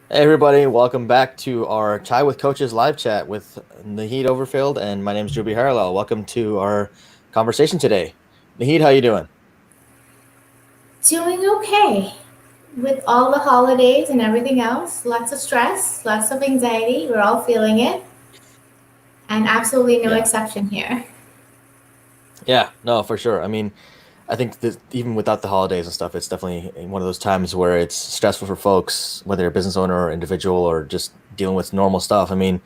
Hey everybody, welcome back to our Chai with Coaches live chat with Naheed Oberfeld, and my name is Dhru Beeharilal. Welcome to our conversation today. Naheed, how you doing? Doing okay with all the holidays and everything else. Lots of stress, lots of anxiety. We're all feeling it, and absolutely no Yeah, exception here. yeah, no, for sure. I mean, I think that even without the holidays and stuff, it's definitely one of those times where it's stressful for folks, whether you're a business owner or individual or just dealing with normal stuff. I mean,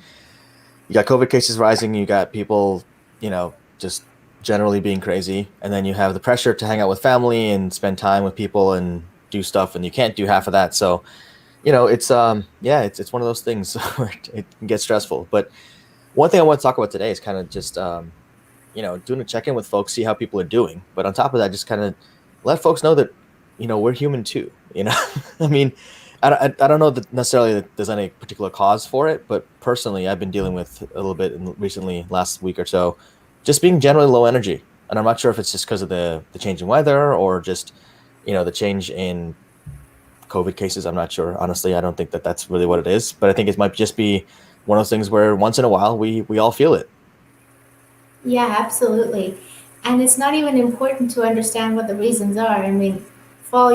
you got COVID cases rising, you got people, just generally being crazy, and then you have the pressure to hang out with family and spend time with people and do stuff, and you can't do half of that. So, it's one of those things where it can get stressful. But one thing I want to talk about today is kind of just doing a check-in with folks, see how people are doing. But on top of that, just kind of let folks know that, we're human too, I mean, I don't know that necessarily that there's any particular cause for it, but personally, I've been dealing with a little bit recently, last week or so, just being generally low energy. And I'm not sure if it's just because of the changing weather or just, the change in COVID cases. I'm not sure. Honestly, I don't think that that's really what it is, but I think it might just be one of those things where once in a while we all feel it. Yeah, absolutely. And it's not even important to understand what the reasons are. I mean, fall,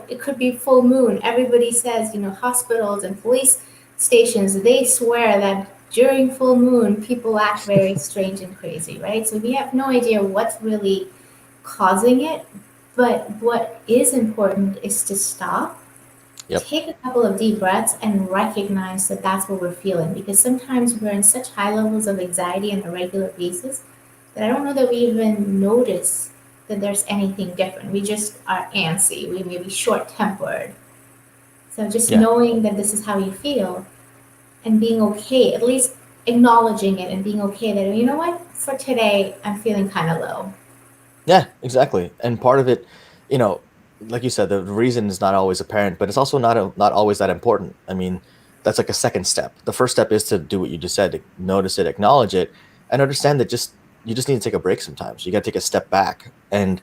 it could be full moon. Everybody says, hospitals and police stations, they swear that during full moon, people act very strange and crazy, right? So we have no idea what's really causing it. But what is important is to stop, Yep. take a couple of deep breaths, and recognize that that's what we're feeling. Because sometimes we're in such high levels of anxiety on a regular basis that I don't know that we even notice that there's anything different. We just are antsy. We may be short tempered. So just Yeah. knowing that this is how you feel and being okay, at least acknowledging it and being okay that, you know what, for today, I'm feeling kind of low. Yeah, exactly. And part of it, you know, like you said, the reason is not always apparent, but it's also not always that important. I mean, that's like a second step. The first step is to do what you just said, to notice it, acknowledge it, and understand that just you just need to take a break sometimes. You got to take a step back. And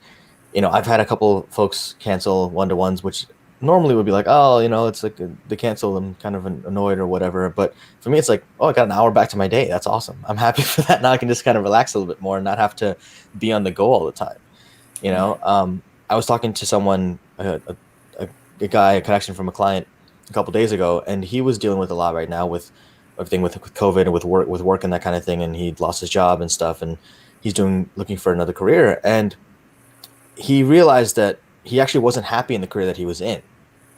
I've had a couple folks cancel one-to-ones, which normally would be like, oh, it's like they cancel, I'm kind of annoyed or whatever. But for me, it's like, oh, I got an hour back to my day. That's awesome. I'm happy for that. Now I can just kind of relax a little bit more and not have to be on the go all the time. Yeah. I was talking to someone, a, a guy, a connection from a client a couple days ago, and he was dealing with a lot right now with everything with COVID and with work and that kind of thing. And he'd lost his job and stuff, and he's looking for another career. And he realized that he actually wasn't happy in the career that he was in,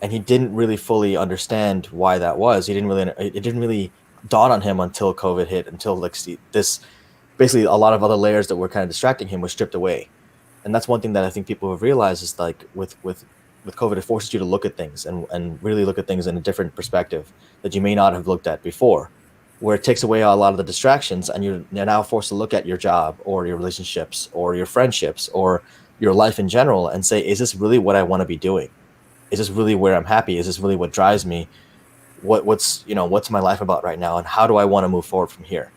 and he didn't really fully understand why that was. It didn't really dawn on him until COVID hit, until like this basically a lot of other layers that were kind of distracting him were stripped away. And that's one thing that I think people have realized is like with COVID, it forces you to look at things and really look at things in a different perspective that you may not have looked at before, where it takes away a lot of the distractions, and you're now forced to look at your job or your relationships or your friendships or your life in general and say, is this really what I want to be doing? Is this really where I'm happy? Is this really what drives me? What's my life about right now, and how do I want to move forward from here?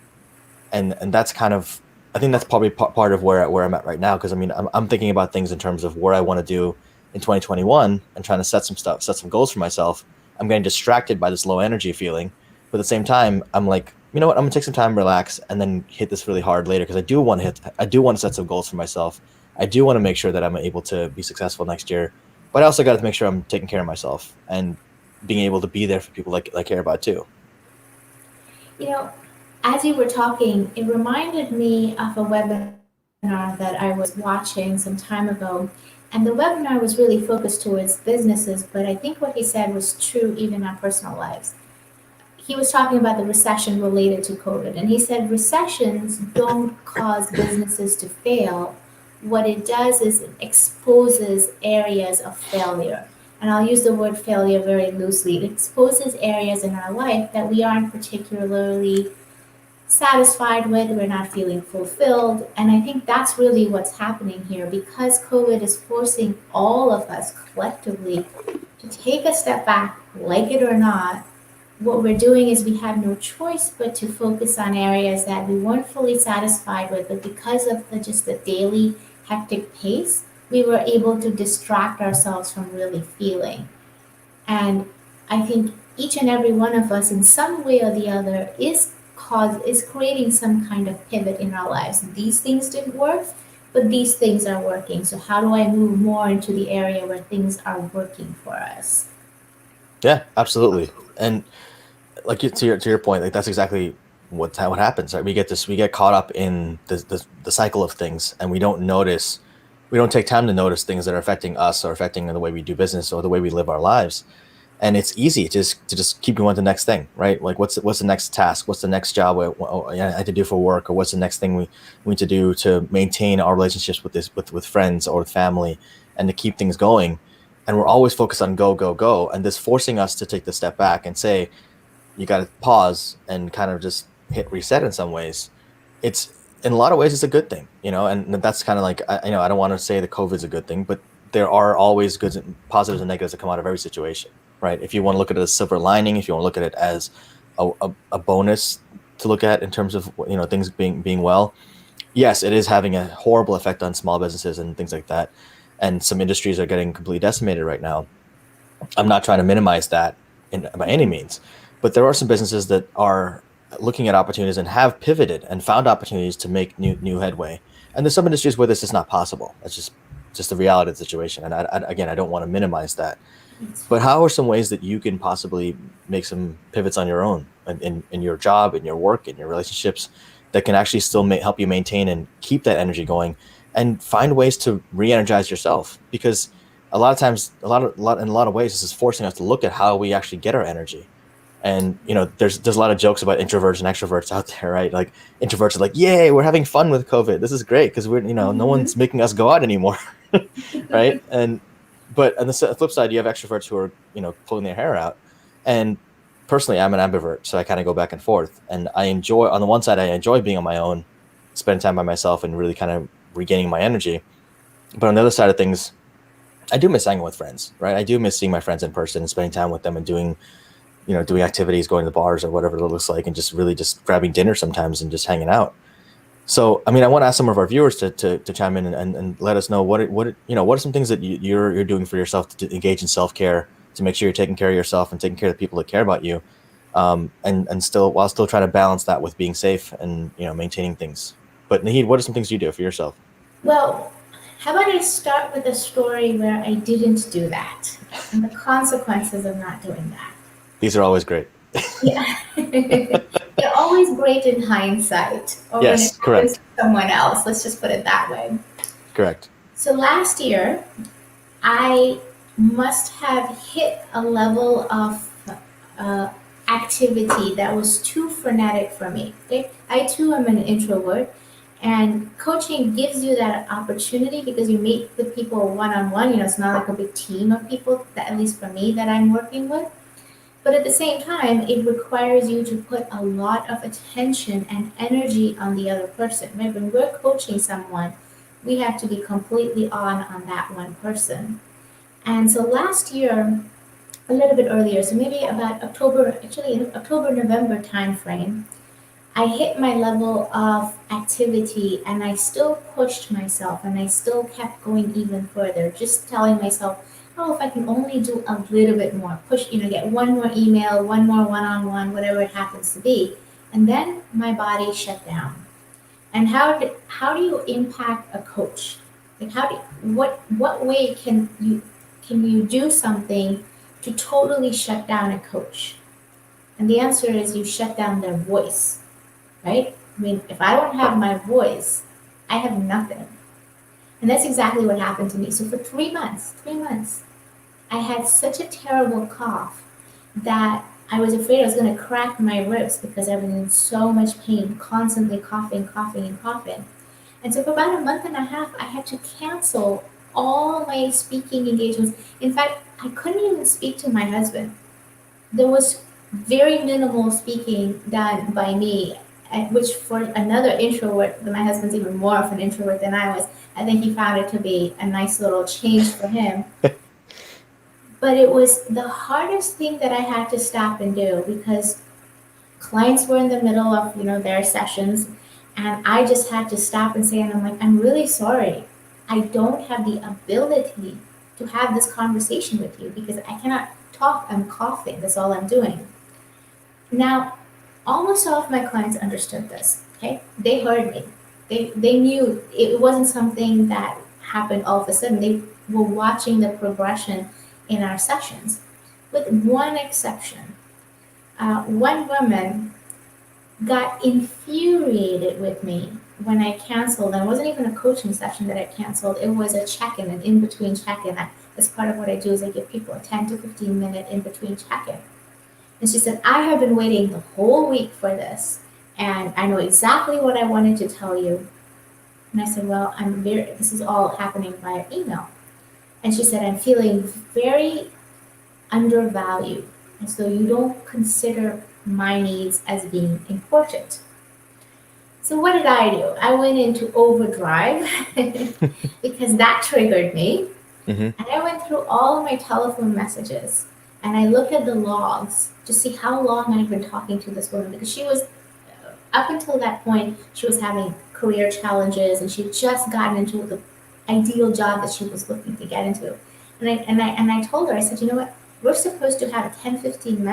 And that's kind of, I think that's probably part of where I'm at right now, because I mean I'm thinking about things in terms of where I want to do in 2021 and trying to set some goals for myself. I'm getting distracted by this low energy feeling, but at the same time I'm like, you know what, I'm gonna take some time, relax, and then hit this really hard later, because I do want to set some goals for myself. I do want to make sure that I'm able to be successful next year, but I also got to make sure I'm taking care of myself and being able to be there for people like I care about too. You know, as you were talking, it reminded me of a webinar that I was watching some time ago. And the webinar was really focused towards businesses, but I think what he said was true even in our personal lives. He was talking about the recession related to COVID, and he said recessions don't cause businesses to fail. What it does is it exposes areas of failure. And I'll use the word failure very loosely. It exposes areas in our life that we aren't particularly satisfied with, we're not feeling fulfilled. And I think that's really what's happening here because COVID is forcing all of us collectively to take a step back, like it or not. What we're doing is we have no choice but to focus on areas that we weren't fully satisfied with, but because of just the daily hectic pace, we were able to distract ourselves from really feeling. And I think each and every one of us in some way or the other is creating some kind of pivot in our lives. These things didn't work, but these things are working. So how do I move more into the area where things are working for us? Yeah, absolutely. And like to your point, like that's exactly what happens. Right? We get caught up in the cycle of things, and we don't take time to notice things that are affecting us or affecting the way we do business or the way we live our lives. And it's easy to just keep going to the next thing, right? Like what's the next task? What's the next job I had to do for work, or what's the next thing we need to do to maintain our relationships with friends or with family, and to keep things going. And we're always focused on go go go, and this forcing us to take the step back and say, you got to pause and kind of just hit reset in some ways. It's in a lot of ways it's a good thing, and that's kind of like I don't want to say that COVID's a good thing, but there are always good and positives and negatives that come out of every situation, right? If you want to look at it as a silver lining, if you want to look at it as a bonus to look at in terms of things being well, yes, it is having a horrible effect on small businesses and things like that, and some industries are getting completely decimated right now. I'm not trying to minimize that by any means, but there are some businesses that are looking at opportunities and have pivoted and found opportunities to make new headway. And there's some industries where this is not possible. That's just the reality of the situation. And again, I don't want to minimize that. But how are some ways that you can possibly make some pivots on your own in your job, in your work, in your relationships that can actually still help you maintain and keep that energy going and find ways to re-energize yourself? Because a lot of times, in a lot of ways, this is forcing us to look at how we actually get our energy. And there's a lot of jokes about introverts and extroverts out there, right? Like introverts are like, "Yay, we're having fun with COVID. This is great because we're no Mm-hmm. one's making us go out anymore," right? And but on the flip side, you have extroverts who are pulling their hair out. And personally, I'm an ambivert, so I kind of go back and forth. And I enjoy, on the one side, I enjoy being on my own, spending time by myself, and really kind of regaining my energy. But on the other side of things, I do miss hanging with friends, right? I do miss seeing my friends in person and spending time with them and doing activities, going to the bars or whatever it looks like, and just really just grabbing dinner sometimes and just hanging out. So, I mean, I want to ask some of our viewers to chime in and let us know what are some things that you're doing for yourself to engage in self-care, to make sure you're taking care of yourself and taking care of the people that care about you, and still while still trying to balance that with being safe and maintaining things. But Naheed, what are some things you do for yourself? Well, how about I start with a story where I didn't do that and the consequences of not doing that? These are always great. Yeah. They're always great in hindsight or when it Yes, happens correct, to someone else. Let's just put it that way. correct. So last year, I must have hit a level of uh, activity that was too frenetic for me. Okay? I too am an introvert, and coaching gives you that opportunity because you meet the people one on one. It's not like a big team of people, that, at least for me, that I'm working with. But at the same time, it requires you to put a lot of attention and energy on the other person. Right? When we're coaching someone, we have to be completely on that one person. And so last year, a little bit earlier, so maybe about October, actually in October, November timeframe, I hit my level of activity and I still pushed myself and I still kept going even further, just telling myself, oh, if I can only do a little bit more, push, get one more email, one more one on one, whatever it happens to be. And then my body shut down. And how do you impact a coach? Like what way can you do something to totally shut down a coach? And the answer is you shut down their voice, right? I mean, if I don't have my voice, I have nothing. And that's exactly what happened to me. So for 3 months, I had such a terrible cough that I was afraid I was going to crack my ribs because I was in so much pain, constantly coughing, coughing, and coughing. And so for about a month and a half, I had to cancel all my speaking engagements. In fact, I couldn't even speak to my husband. There was very minimal speaking done by me, which for another introvert, my husband's even more of an introvert than I was. I think he found it to be a nice little change for him. But it was the hardest thing that I had to stop and do because clients were in the middle of their sessions, and I just had to stop and say, and I'm like, I'm really sorry, I don't have the ability to have this conversation with you because I cannot talk, I'm coughing. That's all I'm doing. Now, almost all of my clients understood this. Okay, they heard me. They knew it wasn't something that happened all of a sudden. They were watching the progression in our sessions, with one exception. One woman got infuriated with me when I canceled. And it wasn't even a coaching session that I canceled. It was a check-in, an in-between check-in. As part of what I do is I give people a 10 to 15 minute in-between check-in. And she said, I have been waiting the whole week for this, and I know exactly what I wanted to tell you. And I said, well, this is all happening via email. And she said, I'm feeling very undervalued, and so you don't consider my needs as being important. So what did I do? I went into overdrive because that triggered me. Mm-hmm. And I went through all of my telephone messages and I looked at the logs to see how long I'd been talking to this woman, because she was, up until that point, she was having career challenges and she'd just gotten into the ideal job that she was looking to get into. And I told her, I said, you know what? We're supposed to have a 10 15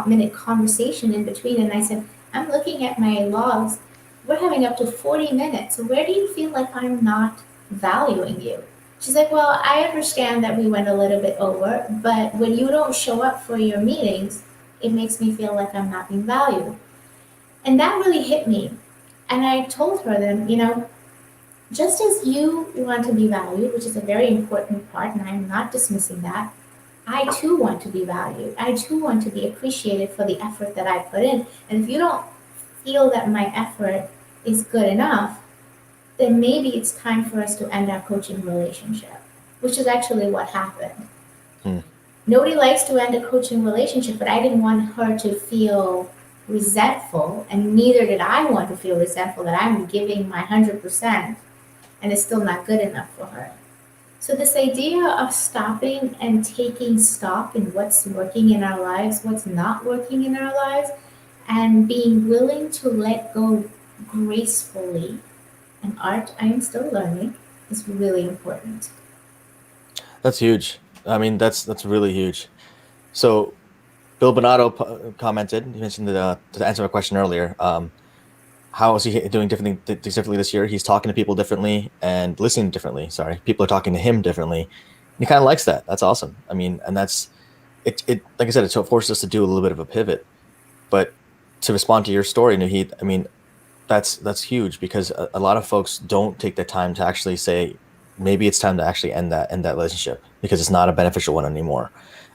minute conversation in between. And I said, I'm looking at my logs. We're having up to 40 minutes. So where do you feel like I'm not valuing you? She's like, well, I understand that we went a little bit over, but when you don't show up for your meetings, it makes me feel like I'm not being valued. And that really hit me. And I told her then, just as you want to be valued, which is a very important part, and I'm not dismissing that, I too want to be valued. I too want to be appreciated for the effort that I put in. And if you don't feel that my effort is good enough, then maybe it's time for us to end our coaching relationship, which is actually what happened. Hmm. Nobody likes to end a coaching relationship, but I didn't want her to feel resentful, and neither did I want to feel resentful that I'm giving my 100% and it's still not good enough for her. So this idea of stopping and taking stock in what's working in our lives, what's not working in our lives, and being willing to let go gracefully, an art I am still learning, is really important. That's huge. I mean, that's really huge. So Bill Bonato commented. He mentioned that to answer my question earlier. How is he doing differently this year? He's talking to people differently and listening differently. Sorry, people are talking to him differently. And he kind of likes that. That's awesome. I mean, and that's it. It like I said, it forces us to do a little bit of a pivot. But to respond to your story, Naheed, I mean, that's huge because a lot of folks don't take the time to actually say maybe it's time to actually end that relationship because it's not a beneficial one anymore.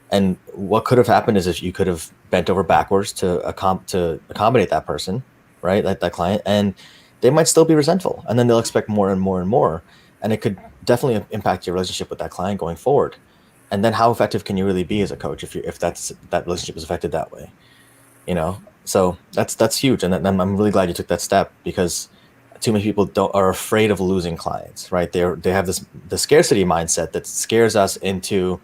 And what could have happened is if you could have bent over backwards to accommodate that person, right, that client, and they might still be resentful, and then they'll expect more and more and more, and it could definitely impact your relationship with that client going forward. And then how effective can you really be as a coach if that relationship is affected that way? So that's huge, and I'm really glad you took that step because too many people don't are afraid of losing clients, right? They have the scarcity mindset that scares us into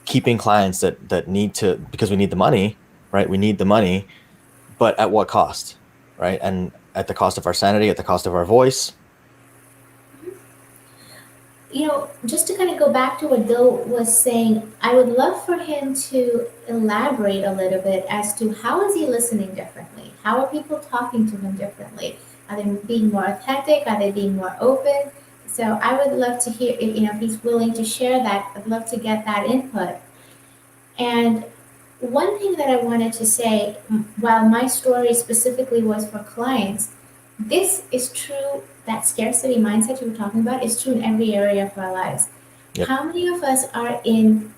keeping clients that need to, because we need the money, right? We need the money, but at what cost, right? And at the cost of our sanity, at the cost of our voice. Just to kind of go back to what Bill was saying, I would love for him to elaborate a little bit as to how is he listening differently? How are people talking to him differently? Are they being more authentic? Are they being more open? So I would love to hear if he's willing to share that. I'd love to get that input. And one thing that I wanted to say, while my story specifically was for clients, this is true. That scarcity mindset you were talking about is true in every area of our lives. Yep. How many of us are in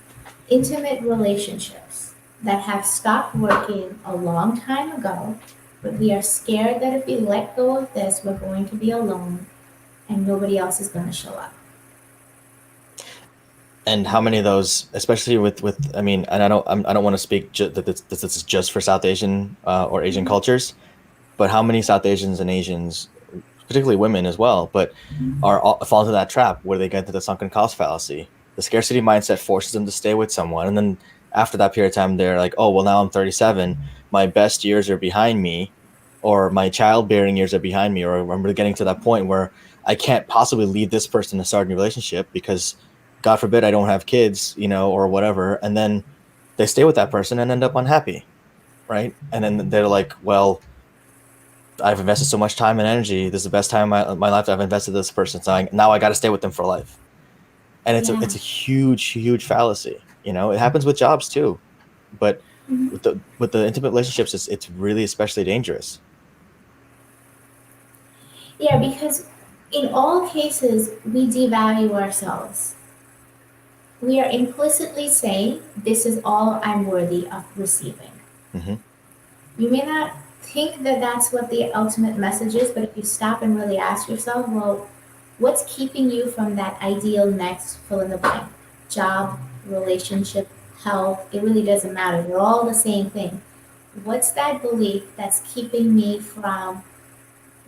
intimate relationships that have stopped working a long time ago, but we are scared that if we let go of this, we're going to be alone and nobody else is going to show up? And how many of those, especially with I mean, and I don't want to speak that this is just for South Asian or Asian cultures, but how many South Asians and Asians, particularly women as well, but fall into that trap where they get into the sunken cost fallacy. The scarcity mindset forces them to stay with someone, and then after that period of time, they're like, "Oh, well, now I'm 37. My best years are behind me, or my childbearing years are behind me, or I'm getting to that point where I can't possibly leave this person to start a new relationship because God forbid I don't have kids, or whatever, and then they stay with that person and end up unhappy, right? And then they're like, well, I've invested so much time and energy. This is the best time of my life that I've invested in this person. So now I got to stay with them for life. And Yeah. it's a huge fallacy. It happens with jobs too, but Mhm. with the intimate relationships, it's really especially dangerous. Yeah, because in all cases, we devalue ourselves. We are implicitly saying, this is all I'm worthy of receiving. Hmm. You may not think that that's what the ultimate message is, but if you stop and really ask yourself, well, what's keeping you from that ideal next fill in the blank? Job, relationship, health, it really doesn't matter. They're all the same thing. What's that belief that's keeping me from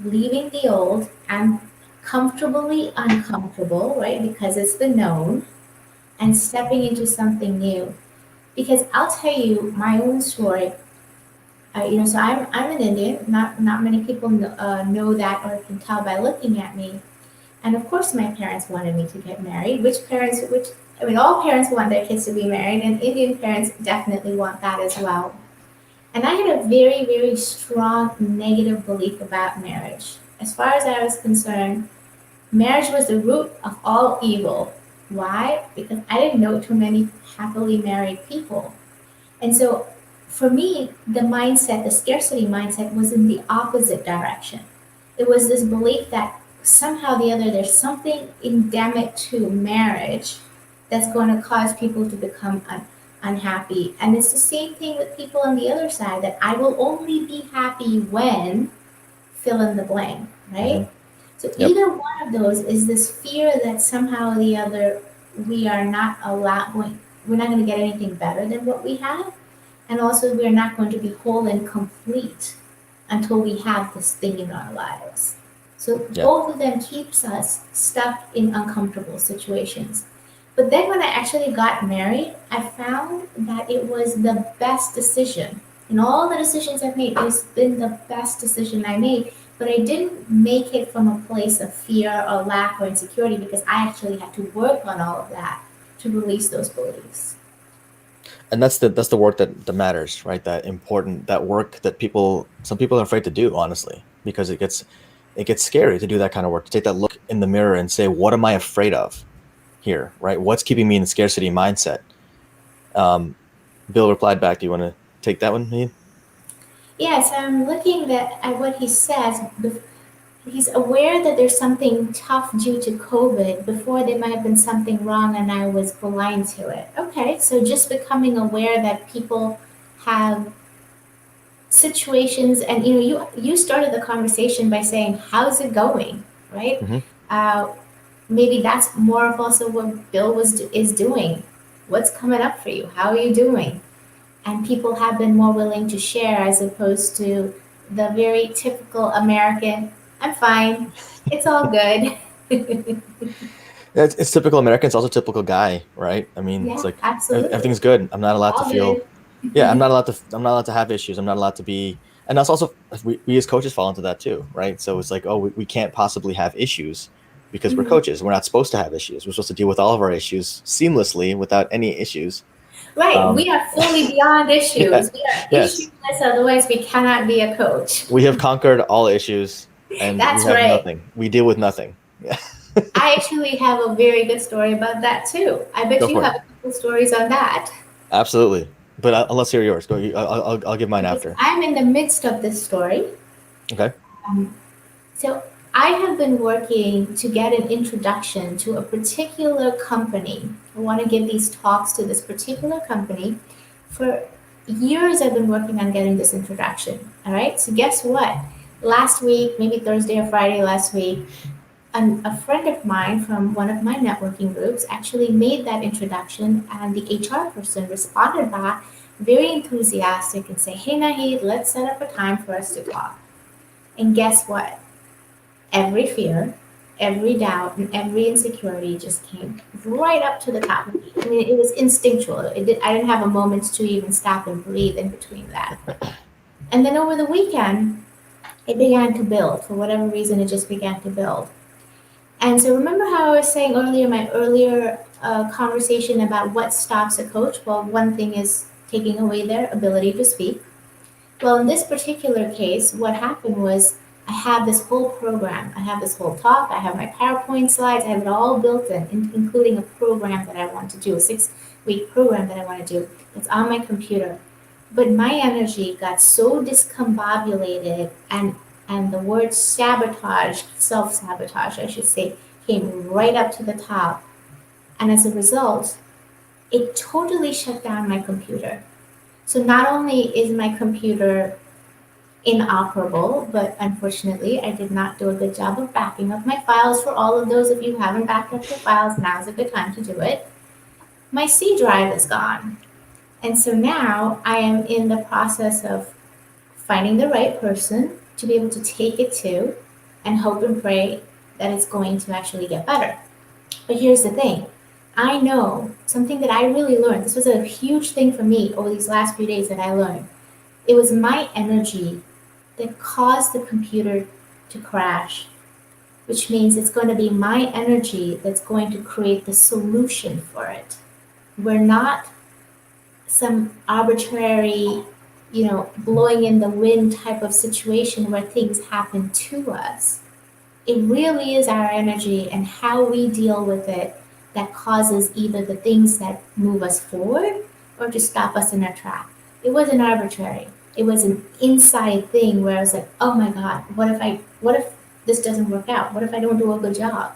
leaving the old and comfortably uncomfortable, right? Because it's the known, and stepping into something new. Because I'll tell you my own story. So I'm an Indian. Not many people know that or can tell by looking at me. And of course, my parents wanted me to get married. I mean, all parents want their kids to be married, and Indian parents definitely want that as well. And I had a very, very strong negative belief about marriage. As far as I was concerned, marriage was the root of all evil. Why? Because I didn't know too many happily married people. And so for me, the scarcity mindset was in the opposite direction. It was this belief that somehow or the other there's something endemic to marriage that's going to cause people to become unhappy. And it's the same thing with people on the other side, that I will only be happy when fill in the blank, Hmm. right? So Yep. either one of those is this fear that somehow or the other we are not we're not going to get anything better than what we have, and also we're not going to be whole and complete until we have this thing in our lives. So Yeah. both of them keeps us stuck in uncomfortable situations. But then when I actually got married, I found that it was the best decision. In all the decisions I've made, it's been the best decision I made. But I didn't make it from a place of fear or lack or insecurity, because I actually had to work on all of that to release those beliefs. And that's the work that matters, right? That work that some people are afraid to do, honestly, because it gets scary to do that kind of work, to take that look in the mirror and say, what am I afraid of here, right? What's keeping me in the scarcity mindset? um, Bill replied back. Do you want to take that one, Naheed? Yes, I'm looking at what he says. He's aware that there's something tough due to COVID. Before, there might have been something wrong and I was blind to it. Okay, so just becoming aware that people have situations, and you started the conversation by saying, how's it going, right? Hmm. uh, Maybe that's more of also what Bill is doing. What's coming up for you? How are you doing? And people have been more willing to share, as opposed to the very typical American, I'm fine, it's all good. It's typical American. It's also typical guy, right? I mean, it's Yeah, like absolutely. everything's good. I'm not It's allowed to all feel. good. Yeah, I'm not allowed to have issues. I'm not allowed to be. And that's also, we as coaches fall into that too, right? So it's like, oh, we can't possibly have issues because we're Mhm. coaches. We're not supposed to have issues. We're supposed to deal with all of our issues seamlessly without any issues. Right, Um, we are fully beyond yeah, issues. We are yes, issueless, otherwise we cannot be a coach. we have conquered all issues, and we That's have right. nothing. We deal with nothing. Yeah. I actually have a very good story about that too. I bet Go you for have it. a couple stories on that. Absolutely. But let's hear yours. Go. I'll give mine Because after. I'm in the midst of this story. Okay. Um, so I have been working to get an introduction to a particular company. I want to give these talks to this particular company. For years, I've been working on getting this introduction. All right. So guess what? Last week, maybe Thursday or Friday last week, a friend of mine from one of my networking groups actually made that introduction, and the HR person responded back very enthusiastic and say, "Hey Naheed, let's set up a time for us to talk." And guess what? Every fear, every doubt, and every insecurity just came right up to the top of me. I mean, it was instinctual. I didn't have a moment to even stop and breathe in between that. And then over the weekend, it began to build. For whatever reason, it just began to build. And so remember how I was saying earlier, my earlier a conversation about what stops a coach. Well, one thing is taking away their ability to speak. Well, in this particular case, what happened was I have this whole program. I have this whole talk. I have my PowerPoint slides. I have it all built in, including a program that I want to do, a 6-week program that I want to do. It's on my computer. But my energy got so discombobulated, and the word sabotage, self-sabotage, I should say, came right up to the top. And as a result, it totally shut down my computer. So not only is my computer inoperable, but unfortunately, I did not do a good job of backing up my files. For all of those of you who haven't backed up your files, now's a good time to do it. My C drive is gone. And so now I am in the process of finding the right person to be able to take it to and hope and pray that it's going to actually get better. But here's the thing. I know something that I really learned. This was a huge thing for me over these last few days that I learned. It was my energy that caused the computer to crash, which means it's going to be my energy that's going to create the solution for it. We're not some arbitrary, blowing in the wind type of situation where things happen to us. It really is our energy and how we deal with it that causes either the things that move us forward or to stop us in our track. It wasn't arbitrary. It was an inside thing where I was like, oh my God, what if this doesn't work out? What if I don't do a good job?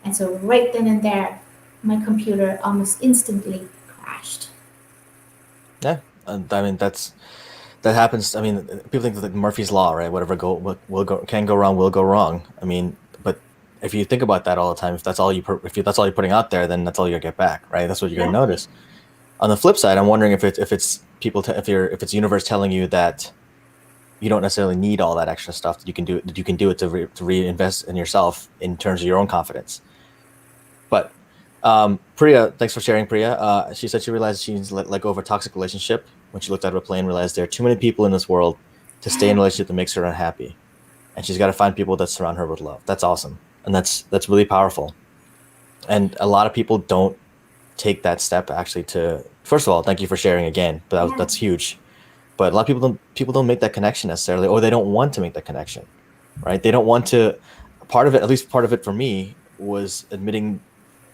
And so right then and there, my computer almost instantly crashed. Yeah, I mean that happens. I mean, people think that Murphy's law, right? Whatever will go can go wrong will go wrong. I mean, but if you think about that all the time, if that's all that's all you're putting out there, then that's all you're gonna get back, right? That's what you're gonna Exactly. notice. On the flip side, I'm wondering if it's people if it's universe telling you that you don't necessarily need all that extra stuff that you can do it to reinvest in yourself in terms of your own confidence. But Priya, thanks for sharing, Priya. She said she realized she needs to let go of a toxic relationship when she looked out of a plane, realized there are too many people in this world to stay in a relationship that makes her unhappy, and she's got to find people that surround her with love. That's awesome, and that's really powerful. And a lot of people don't take that step actually to. First of all, thank you for sharing again, but Yeah. that's huge. But a lot of people don't make that connection necessarily, or they don't want to make that connection, right? They don't want to. Part of it, at least part of it for me, was admitting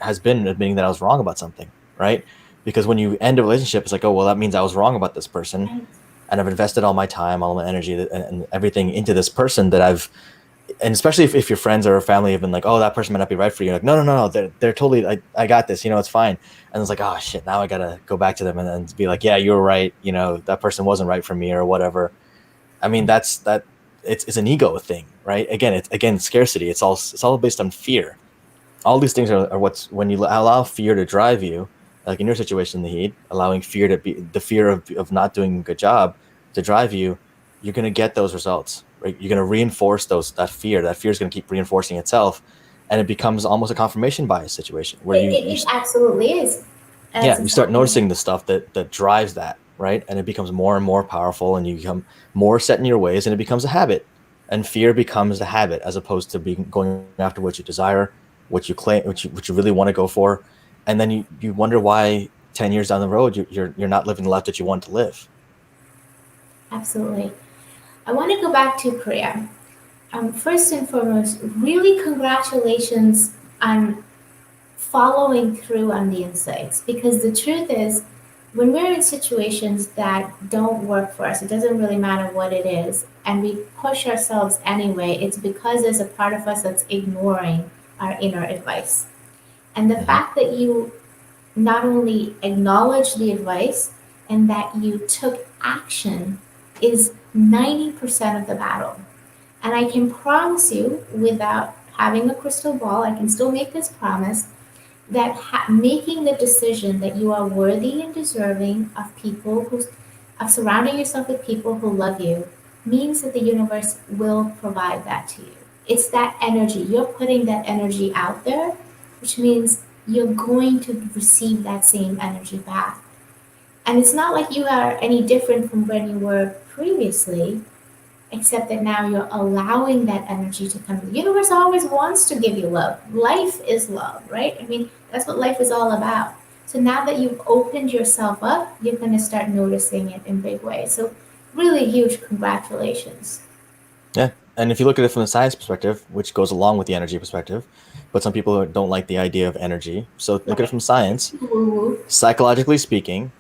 that I was wrong about something, right? Because when you end a relationship, it's like, oh well, that means I was wrong about this person, Right. and I've invested all my time, all my energy, and everything into this person and especially if your friends or family have been like, oh, that person might not be right for you. You're like, no, no, no, no, they're totally, I got this, it's fine. And it's like, oh shit, now I gotta go back to them and be like, yeah, you were right, that person wasn't right for me or whatever. I mean, it's an ego thing, right? Again, it's scarcity. It's all based on fear. All these things are what's when you allow fear to drive you, like in your situation, the heat, allowing fear to be the fear of not doing a good job to drive you, you're going to get those results, right? You're going to reinforce that fear is going to keep reinforcing itself, and it becomes almost a confirmation bias situation where It absolutely is. That's yeah, you start exactly. noticing the stuff that drives that, right? And it becomes more and more powerful, and you become more set in your ways, and it becomes a habit. And fear becomes a habit as opposed to being going after what you desire, what you claim, what you really want to go for, and then you wonder why 10 years down the road you're not living the life that you want to live. Absolutely. I want to go back to Korea. First and foremost, really congratulations on following through on the insights, because the truth is, when we're in situations that don't work for us, it doesn't really matter what it is, and we push ourselves anyway, it's because there's a part of us that's ignoring our inner advice. And the Hmm. fact that you not only acknowledge the advice and that you took action is 90% of the battle. And I can promise you, without having a crystal ball, I can still make this promise that making the decision that you are worthy and deserving of of surrounding yourself with people who love you means that the universe will provide that to you. It's that energy. You're putting that energy out there, which means you're going to receive that same energy back. And it's not like you are any different from when you were previously. except that now you're allowing that energy to come. The universe always wants to give you love. Life is love, right? I mean, that's what life is all about. So now that you've opened yourself up, you're going to start noticing it in big ways. So, really huge congratulations. Yeah. And if you look at it from the science perspective, which goes along with the energy perspective, but some people don't like the idea of energy. So look at it Right. from science. Woo woo. Psychologically speaking,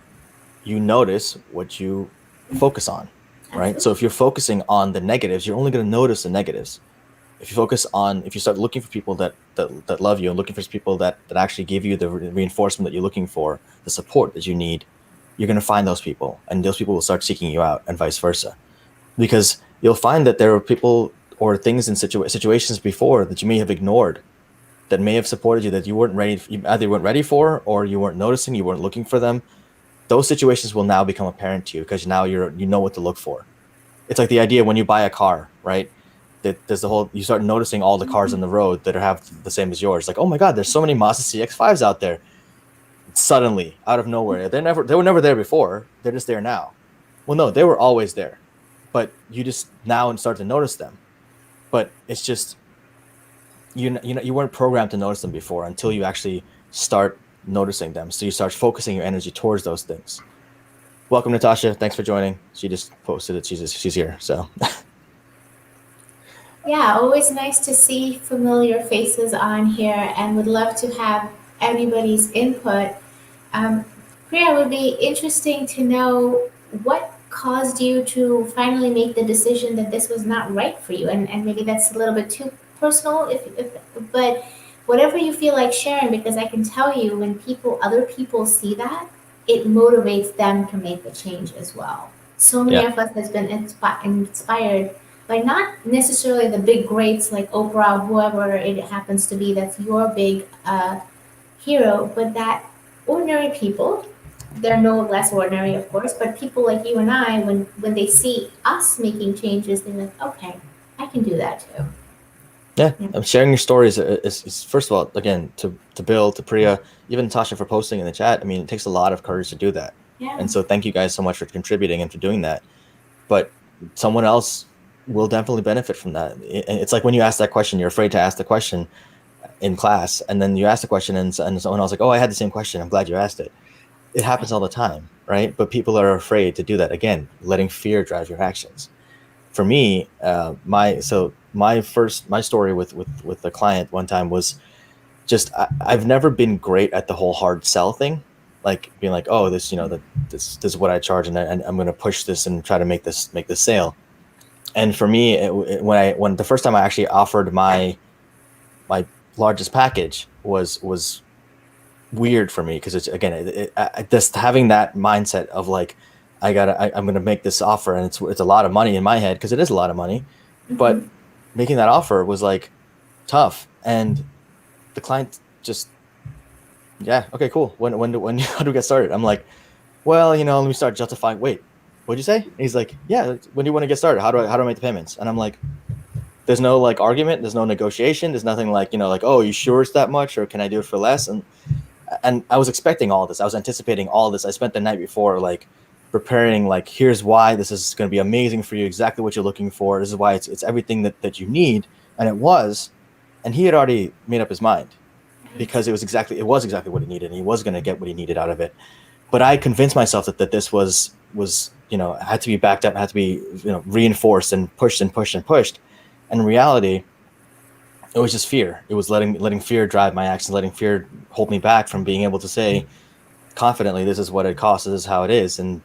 you notice what you focus on, right? So Absolutely. if you're focusing on the negatives, you're only going to notice the negatives. If you start looking for people that love you and looking for people that actually give you the reinforcement that you're looking for, the support that you need, you're going to find those people, and those people will start seeking you out, and vice versa. Because you'll find that there are people or things in situations before that you may have ignored, that may have supported you, that you weren't ready, you either weren't ready for, or you weren't noticing, you weren't looking for them. Those situations will now become apparent to you because now you know what to look for. It's like the idea when you buy a car, right? That there's the whole, you start noticing all the cars on the road that have the same as yours. Like, oh my God, there's so many Mazda CX-5s out there. Suddenly, out of nowhere, they were never there before. They're just there now. Well, no, they were always there, but you just now start to notice them. But it's just you weren't programmed to notice them before until you actually start noticing them. So you start focusing your energy towards those things. Welcome, Natasha. Thanks for joining. She just posted that she's here. So Yeah, always nice to see familiar faces on here and would love to have everybody's input. Um, Priya, it would be interesting to know what caused you to finally make the decision that this was not right for you. And maybe that's a little bit too personal, but whatever you feel like sharing, because I can tell you when other people see that, it motivates them to make the change as well. So many yeah, of us has been inspired by not necessarily the big greats like Oprah, whoever it happens to be, that's your big hero, but that ordinary people, they're no less ordinary, of course, but people like you and I, when they see us making changes, they're like, okay, I can do that too. yeah. Yeah. Sharing your stories is first of all, again, to Bill, to Priya, even Natasha for posting in the chat. I mean, it takes a lot of courage to do that, Yeah. and so thank you guys so much for contributing and for doing that. But someone else will definitely benefit from that. It's like when you ask that question, you're afraid to ask the question in class, and then you ask the question, and someone else like, oh, I had the same question. I'm glad you asked it. It happens all the time, right? But people are afraid to do that. Again, letting fear drive your actions. For me, my story with the client one time was just I've never been great at the whole hard sell thing, like being like, oh, this this is what I charge, and I'm going to push this and try to make this sale. And for me, when the first time I actually offered my largest package was weird for me, because it's again just having that mindset of like I'm gonna make this offer, and it's a lot of money in my head, because it is a lot of money, but Hmm. making that offer was like tough. And the client just, yeah, okay, cool, when how do we get started? I'm like, well, let me start justifying. Wait, what'd you say? And he's like, yeah, when do you want to get started? How do I make the payments? And I'm like, there's no like argument, there's no negotiation, there's nothing like, like, oh, you sure it's that much, or can I do it for less? And I was expecting all this. I was anticipating all this. I spent the night before like preparing, like, here's why this is going to be amazing for you, exactly what you're looking for. This is why it's everything that you need. And it was, and he had already made up his mind, because it was exactly what he needed, and he was going to get what he needed out of it. But I convinced myself that this was had to be backed up, had to be reinforced and pushed and pushed and pushed. And in reality, it was just fear. It was letting fear drive my actions, letting fear hold me back from being able to say confidently, this is what it costs, this is how it is. And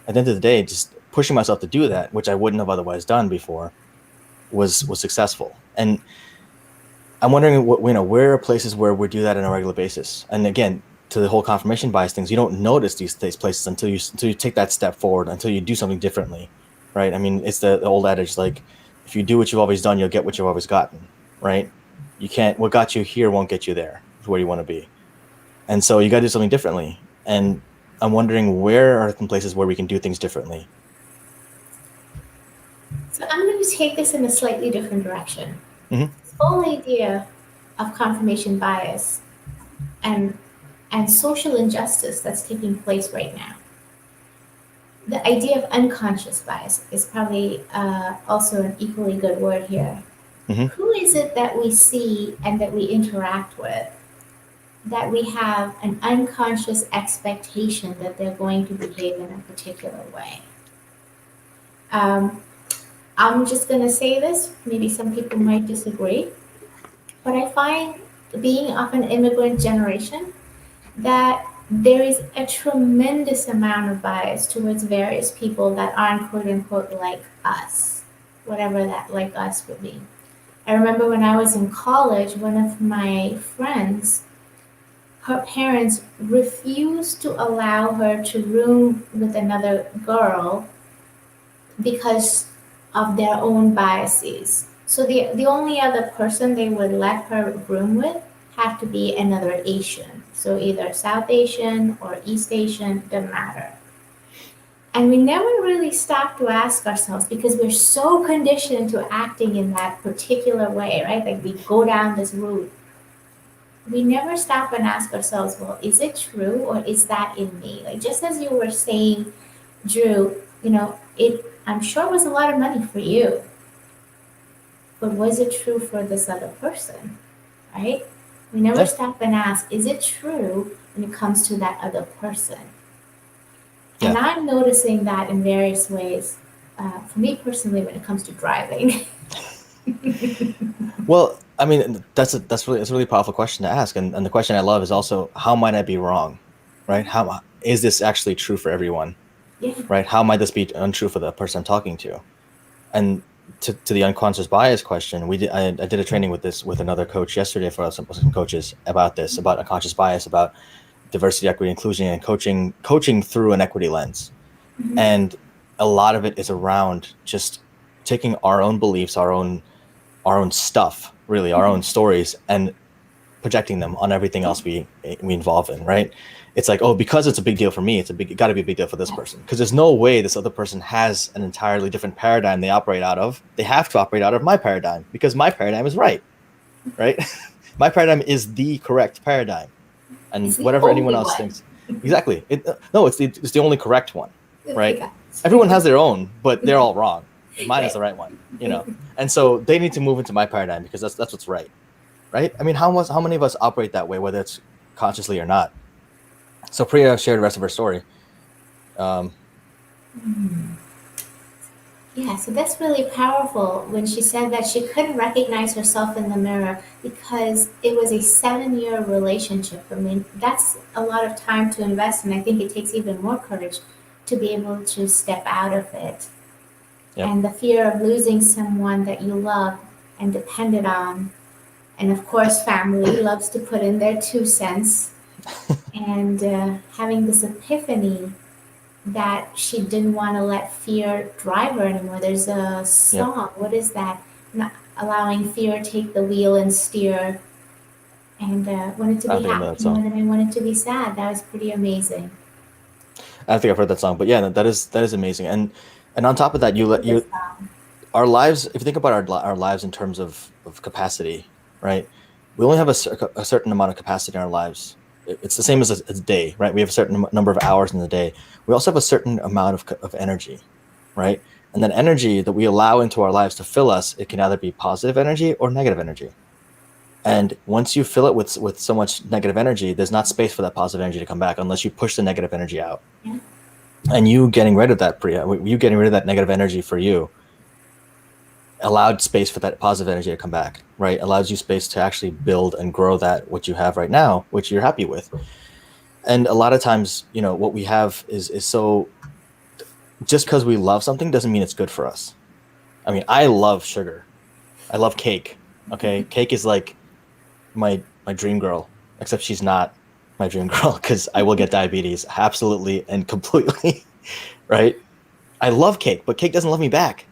at the end of the day, just pushing myself to do that, which I wouldn't have otherwise done before, was successful. And I'm wondering where are places where we do that on a regular basis. And again, to the whole confirmation bias things, you don't notice these places until you take that step forward, until you do something differently, right? I mean, it's the old adage, like, if you do what you've always done, you'll get what you've always gotten, right? You can't, what got you here won't get you there, where you want to be. And so you got to do something differently. And I'm wondering, where are some places where we can do things differently? So I'm going to take this in a slightly different direction. Mm-hmm. This whole idea of confirmation bias and social injustice that's taking place right now. the idea of unconscious bias is probably also an equally good word here. Hmm. Who is it that we see and that we interact with that we have an unconscious expectation that they're going to behave in a particular way? Um, I'm just going to say this, maybe some people might disagree, but I find being of an immigrant generation that there is a tremendous amount of bias towards various people that aren't quote unquote like us, whatever that like us would be. I remember when I was in college, one of my friends, her parents refused to allow her to room with another girl because of their own biases. So the only other person they would let her room with had to be another Asian. So either South Asian or East Asian, doesn't matter. And we never really stop to ask ourselves because we're so conditioned to acting in that particular way, right? Like we go down this route. We never stop and ask ourselves, well, is it true or is that in me? Like just as you were saying, Dhru, it I'm sure it was a lot of money for you, but was it true for this other person? Right? We never Yeah. stop and ask, is it true when it comes to that other person? And Yeah. I'm noticing that in various ways. For me personally, when it comes to driving. Well, I mean, that's a really powerful question to ask, and the question I love is also how might I be wrong, right? How is this actually true for everyone, Yeah. right? How might this be untrue for the person I'm talking to? And to the unconscious bias question, I did a training with another coach yesterday for some coaches about this, about unconscious bias, about diversity, equity, inclusion, and coaching through an equity lens. Mhm. And a lot of it is around just taking our own beliefs, our own stuff, really, our own stories, and projecting them on everything Yeah. else we involve in, right? It's like, oh, because it's a big deal for me, it got to be a big deal for this Yeah. person, because there's no way this other person has an entirely different paradigm they operate out of. They have to operate out of my paradigm because my paradigm is right? My paradigm is the correct paradigm, and It's the whatever anyone only else one. thinks, exactly. No, it's the only correct one, right? Yeah. Everyone has their own, but they're all wrong. Mine is Right. the right one. And so they need to move into my paradigm because that's what's right? I mean, how many of us operate that way, whether it's consciously or not? So Priya shared the rest of her story. Um, Yeah, so that's really powerful when she said that she couldn't recognize herself in the mirror because it was a 7-year relationship. I mean, that's a lot of time to invest, and I think it takes even more courage to be able to step out of it. yep, And the fear of losing someone that you love and depended on. And of course, family loves to put in their 2 cents. And having this epiphany that she didn't want to let fear drive her anymore. There's a yep. song. What is that? Not allowing fear take the wheel and steer. And wanted to I be don't think I know that happy more song. than I wanted to be sad. That was pretty amazing. I don't think I've heard that song, but yeah, that is amazing. And on top of that, Think of this song. our lives. If you think about our lives in terms of capacity, right? We only have a certain amount of capacity in our lives. It's the same as a day, right? We have a certain number of hours in the day. We also have a certain amount of energy, right? And that energy that we allow into our lives to fill us, it can either be positive energy or negative energy. And once you fill it with so much negative energy, there's not space for that positive energy to come back unless you push the negative energy out. Yeah. And you getting rid of that, Priya, you getting rid of that negative energy for you allowed space for that positive energy to come back, right? Allows you space to actually build and grow that what you have right now, which you're happy with. And a lot of times, what we have is so just because we love something doesn't mean it's good for us. I mean, I love sugar. I love cake. Okay. Cake is like my dream girl, except she's not my dream girl because I will get diabetes absolutely and completely, right? I love cake, but cake doesn't love me back.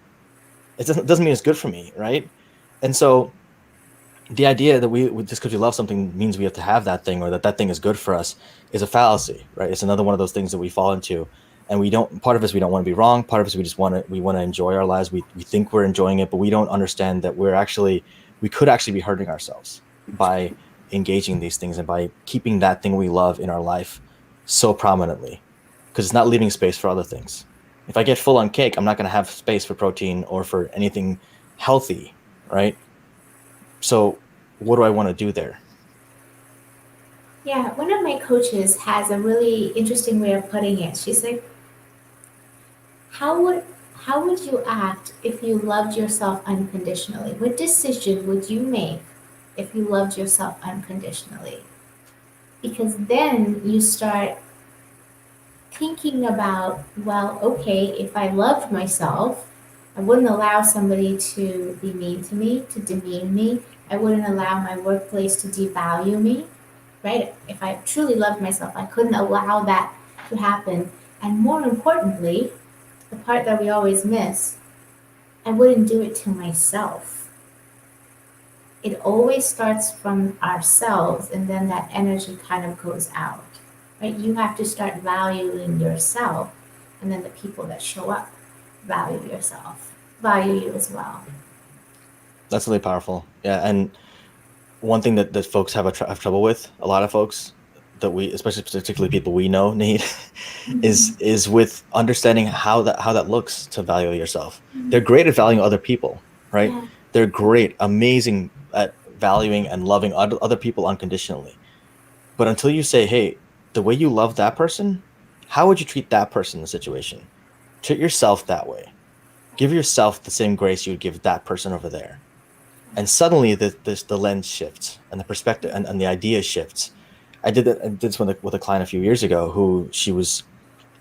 It doesn't mean it's good for me, right? And so the idea that we just because we love something means we have to have that thing or that thing is good for us is a fallacy, right? It's another one of those things that we fall into, and we don't. Part of us we don't want to be wrong. Part of us we want to enjoy our lives. We think we're enjoying it, but we don't understand that we could actually be hurting ourselves by engaging in these things and by keeping that thing we love in our life so prominently because it's not leaving space for other things. If I get full on cake, I'm not going to have space for protein or for anything healthy, right? So what do I want to do there? Yeah, one of my coaches has a really interesting way of putting it. She's like, how would how would you act if you loved yourself unconditionally? What decision would you make if you loved yourself unconditionally? Because then you start thinking about, well, okay, if I loved myself, I wouldn't allow somebody to be mean to me, to demean me. I wouldn't allow my workplace to devalue me, right? If I truly loved myself, I couldn't allow that to happen. And more importantly, the part that we always miss, I wouldn't do it to myself. It always starts from ourselves, and then that energy kind of goes out, right? You have to start valuing yourself, and then the people that show up value you as well. That's really powerful. Yeah. And one thing that folks have trouble with, a lot of folks that we, especially particularly people we know, need, Mm-hmm. is with understanding how that looks to value yourself. They're great at valuing other people, right? Yeah, They're great, amazing at valuing and loving other people unconditionally. But until you say, hey, the way you love that person, how would you treat that person in the situation? Treat yourself that way. Give yourself the same grace you would give that person over there. And suddenly the lens shifts and the perspective and the idea shifts. I did this with a client a few years ago who she was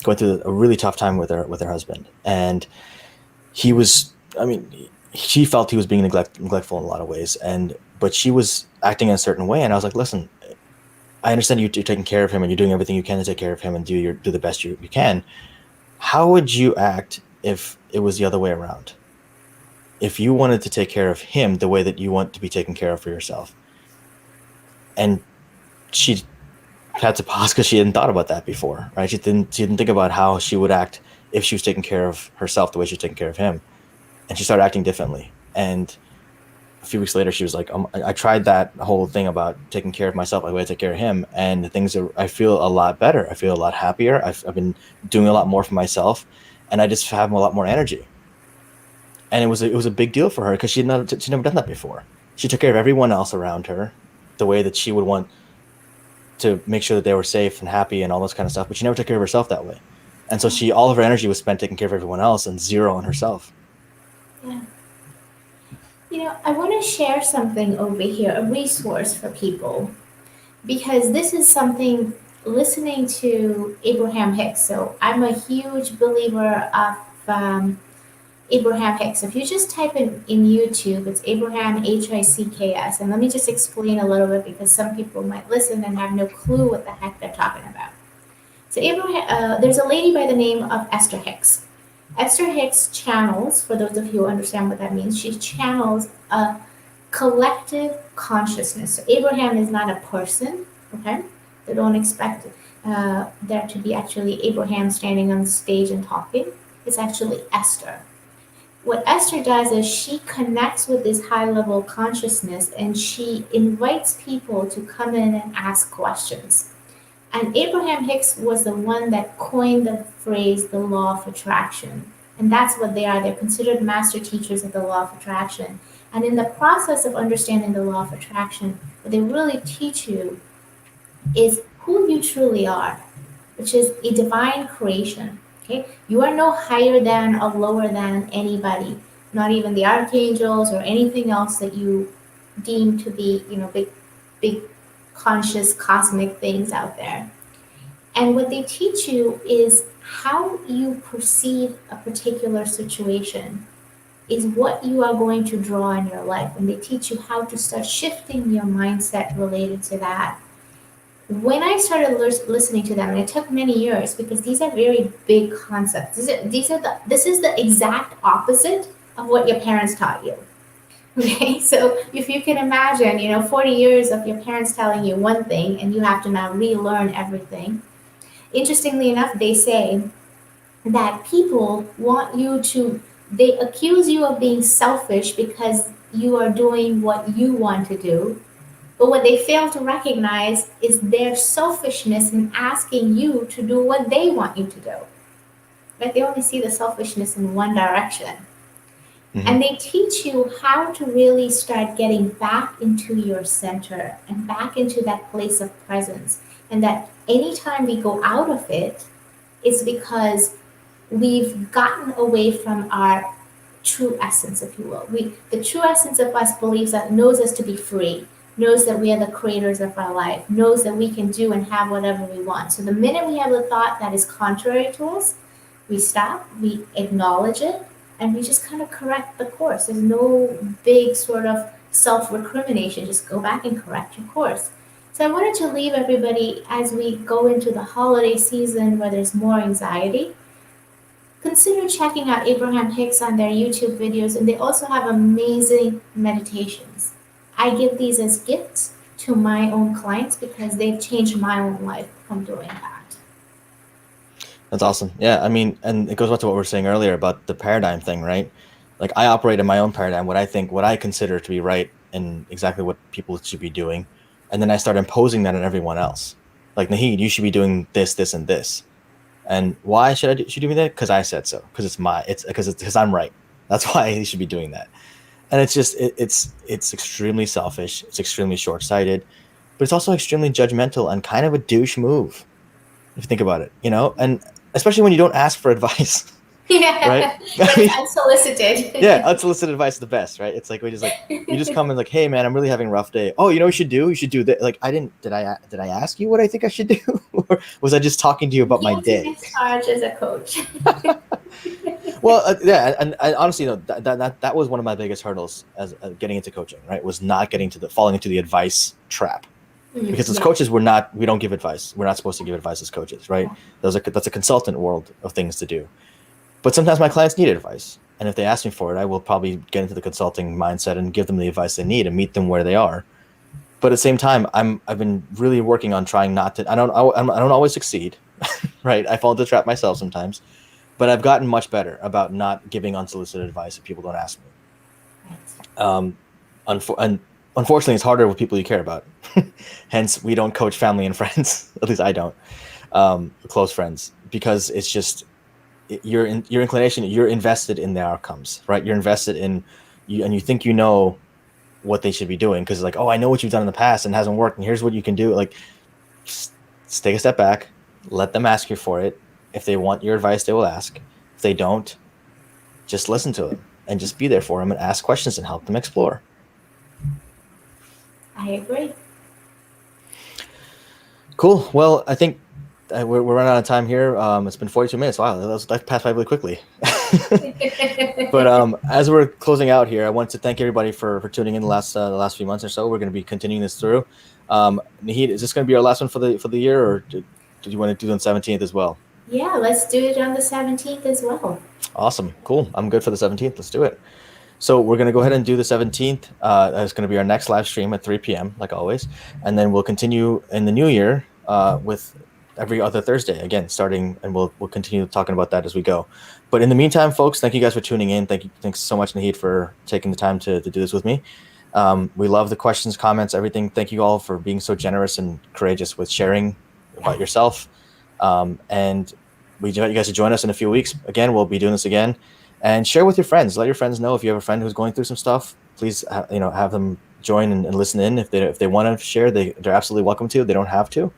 going through a really tough time with her husband, and he was, I mean, she felt he was being neglectful in a lot of ways, and but she was acting in a certain way, and I was like, listen, I understand you're taking care of him and you're doing everything you can to take care of him and do the best you can. How would you act if it was the other way around? If you wanted to take care of him the way that you want to be taken care of for yourself? And she had to pause because she hadn't thought about that before, right? She didn't think about how she would act if she was taking care of herself the way she was taking care of him, and she started acting differently. And a few weeks later, she was like, I tried that whole thing about taking care of myself, the way I take care of him, and things are. I feel a lot better. I feel a lot happier. I've been doing a lot more for myself, and I just have a lot more energy. And it was a big deal for her because she'd never done that before. She took care of everyone else around her the way that she would want to make sure that they were safe and happy and all this kind of stuff, but she never took care of herself that way. And so she all of her energy was spent taking care of everyone else and zero on herself. yeah. I want to share something over here, a resource for people, because this is something listening to Abraham Hicks. So I'm a huge believer of Abraham Hicks. If you just type in YouTube, it's Abraham Hicks. And let me just explain a little bit because some people might listen and have no clue what the heck they're talking about. So there's a lady by the name of Esther Hicks. Esther Hicks channels, for those of you who understand what that means, she channels a collective consciousness. So Abraham is not a person, okay? They don't expect there to be actually Abraham standing on the stage and talking. It's actually Esther. What Esther does is she connects with this high level consciousness and she invites people to come in and ask questions. And Abraham Hicks was the one that coined the phrase the law of attraction. And that's what they are. They're considered master teachers of the law of attraction. And in the process of understanding the law of attraction, what they really teach you is who you truly are, which is a divine creation. Okay? You are no higher than or lower than anybody, not even the archangels or anything else that you deem to be, big conscious cosmic things out there. And what they teach you is how you perceive a particular situation is what you are going to draw in your life. And they teach you how to start shifting your mindset related to that. When I started listening to them, and it took many years because these are very big concepts. This is the exact opposite of what your parents taught you. Okay, so if you can imagine, 40 years of your parents telling you one thing and you have to now relearn everything. Interestingly enough, they say that people want you to, they accuse you of being selfish because you are doing what you want to do. But what they fail to recognize is their selfishness in asking you to do what they want you to do. right? They only see the selfishness in one direction. Mm-hmm. And they teach you how to really start getting back into your center and back into that place of presence. And that anytime we go out of it, it's because we've gotten away from our true essence, if you will. The true essence of us believes that knows us to be free, knows that we are the creators of our life, knows that we can do and have whatever we want. So the minute we have a thought that is contrary to us, we stop, we acknowledge it, and we just kind of correct the course. There's no big sort of self recrimination. Just go back and correct your course. So I wanted to leave everybody as we go into the holiday season where there's more anxiety. Consider checking out Abraham Hicks on their YouTube videos, and they also have amazing meditations. I give these as gifts to my own clients because they've changed my own life from doing that. That's awesome. Yeah, I mean, and it goes back to what we were saying earlier about the paradigm thing, right? Like I operate in my own paradigm, what I consider to be right and exactly what people should be doing. And then I start imposing that on everyone else. Like, Naheed, you should be doing this, this, and this. And why should you do that? Because I said so. Because because I'm right. That's why you should be doing that. And it's just it's extremely selfish. It's extremely short-sighted, but it's also extremely judgmental and kind of a douche move if you think about it. And especially when you don't ask for advice, Yeah, right? but I mean, it's unsolicited. yeah, unsolicited advice is the best, right? It's like you just come in like, hey man, I'm really having a rough day. Oh, you know what you should do that. Like did I ask you what I think I should do, or was I just talking to you about my Guilty day? discharge as a coach. Well, yeah, and honestly, that was one of my biggest hurdles as getting into coaching. Right, was not getting to falling into the advice trap. Because as Yeah. coaches, we don't give advice. We're not supposed to give advice as coaches, right? That's a consultant world of things to do. But sometimes my clients need advice, and if they ask me for it, I will probably get into the consulting mindset and give them the advice they need and meet them where they are. But at the same time, I've been really working on trying not to. I don't always succeed, right? I fall into the trap myself sometimes, but I've gotten much better about not giving unsolicited advice if people don't ask me. And unfortunately, it's harder with people you care about. Hence, we don't coach family and friends. At least I don't. Close friends, because it's just your inclination. You're invested in the outcomes, right? You're invested in you, and you think you know what they should be doing because like, oh, I know what you've done in the past and it hasn't worked, and here's what you can do. Like, just take a step back, let them ask you for it. If they want your advice, they will ask. If they don't, just listen to them and just be there for them and ask questions and help them explore. I agree. Cool. Well, I think we're running out of time here. It's been 42 minutes. Wow, that passed by really quickly. But as we're closing out here, I want to thank everybody for tuning in the last few months or so. We're going to be continuing this through. Naheed, is this going to be our last one for the year, or did you want to do it on 17th as well? Yeah, let's do it on the 17th as well. Awesome. Cool. I'm good for the 17th. Let's do it. So we're going to go ahead and do the 17th. That's going to be our next live stream at 3 p.m. like always. And then we'll continue in the new year with every other Thursday again, starting, and we'll continue talking about that as we go. But in the meantime, folks, thank you guys for tuning in. Thanks so much, Naheed, for taking the time to do this with me. We love the questions, comments, everything. Thank you all for being so generous and courageous with sharing about yourself. And we invite you guys to join us in a few weeks. Again, we'll be doing this again. And share with your friends. Let your friends know if you have a friend who's going through some stuff. Please, have them join and listen in. If they want to share, they're absolutely welcome to. They don't have to.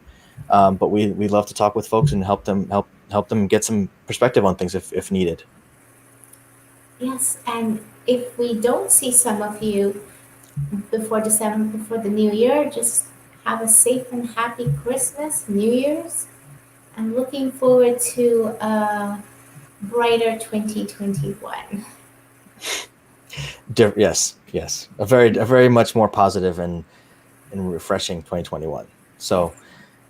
But we love to talk with folks and help them get some perspective on things if needed. Yes, and if we don't see some of you before December, before the new year, just have a safe and happy Christmas, New Year's. I'm looking forward to a brighter 2021. Yes. A very much more positive and refreshing 2021. So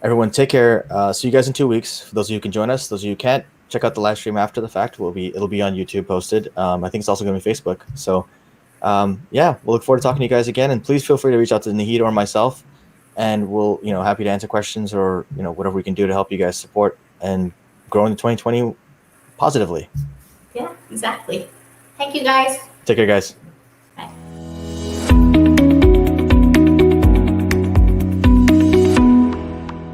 everyone take care. See you guys in 2 weeks. For those of you who can join us, those of you who can't, check out the live stream after the fact. It'll be on YouTube posted. I think it's also going to be Facebook. So we'll look forward to talking to you guys again. And please feel free to reach out to Naheed or myself, and we'll happy to answer questions or whatever we can do to help you guys support and grow into 2020 positively. Yeah, exactly. Thank you, guys. Take care, guys.